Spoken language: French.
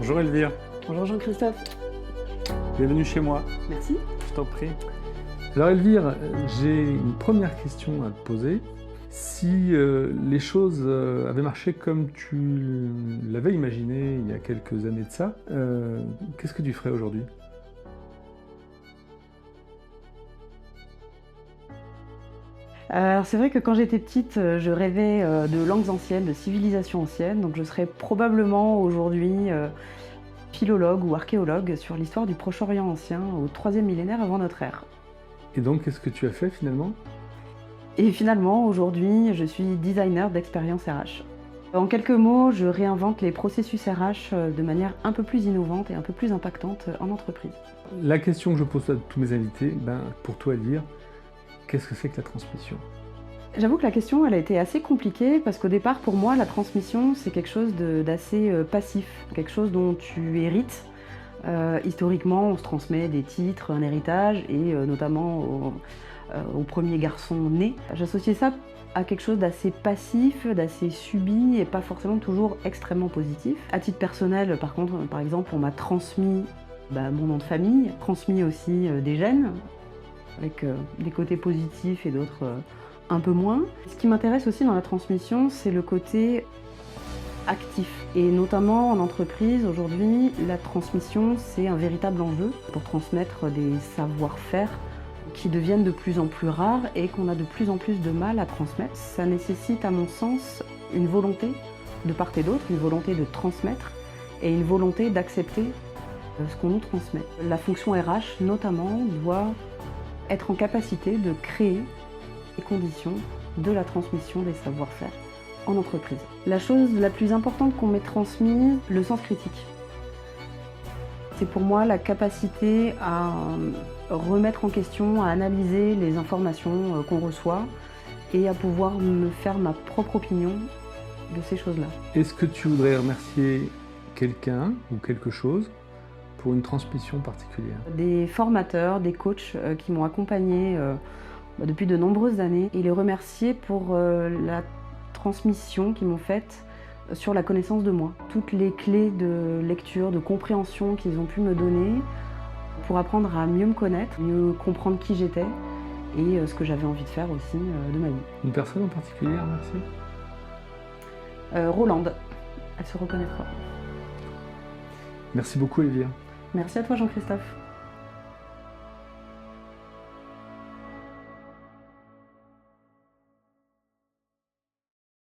Bonjour Elvire, Bonjour Jean-Christophe. bienvenue chez moi, Merci. je t'en prie. Alors Elvire, j'ai une première question à te poser. Si les choses avaient marché comme tu l'avais imaginé il y a quelques années de ça, qu'est-ce que tu ferais aujourd'hui? Alors c'est vrai que quand j'étais petite, je rêvais de langues anciennes, de civilisations anciennes, donc je serais probablement aujourd'hui philologue ou archéologue sur l'histoire du Proche-Orient ancien au 3e millénaire avant notre ère. Et donc qu'est-ce que tu as fait finalement? Et finalement, aujourd'hui, je suis designer d'expérience RH. En quelques mots, je réinvente les processus RH de manière un peu plus innovante et un peu plus impactante en entreprise. La question que je pose à tous mes invités, pour toi Elvire, qu'est-ce que c'est que la transmission? J'avoue que la question, elle a été assez compliquée parce qu'au départ, pour moi, la transmission, c'est quelque chose d'assez passif, quelque chose dont tu hérites. Historiquement, on se transmet des titres, un héritage, et notamment aux premiers garçons nés. J'associais ça à quelque chose d'assez passif, d'assez subi et pas forcément toujours extrêmement positif. À titre personnel, par contre, par exemple, on m'a transmis mon nom de famille, transmis aussi des gènes, avec des côtés positifs et d'autres un peu moins. Ce qui m'intéresse aussi dans la transmission, c'est le côté actif. Et notamment en entreprise, aujourd'hui, la transmission, c'est un véritable enjeu pour transmettre des savoir-faire qui deviennent de plus en plus rares et qu'on a de plus en plus de mal à transmettre. Ça nécessite, à mon sens, une volonté de part et d'autre, une volonté de transmettre et une volonté d'accepter ce qu'on nous transmet. La fonction RH, notamment, doit être en capacité de créer les conditions de la transmission des savoir-faire en entreprise. La chose la plus importante qu'on m'ait transmise, le sens critique. C'est pour moi la capacité à remettre en question, à analyser les informations qu'on reçoit et à pouvoir me faire ma propre opinion de ces choses-là. Est-ce que tu voudrais remercier quelqu'un ou quelque chose pour une transmission particulière? Des formateurs, des coachs qui m'ont accompagnée depuis de nombreuses années et les remercier pour la transmission qu'ils m'ont faite sur la connaissance de moi. Toutes les clés de lecture, de compréhension qu'ils ont pu me donner pour apprendre à mieux me connaître, mieux comprendre qui j'étais et ce que j'avais envie de faire aussi de ma vie. Une personne en particulier, merci. Rolande, elle se reconnaîtra. Merci beaucoup Elvire. Merci à toi Jean-Christophe.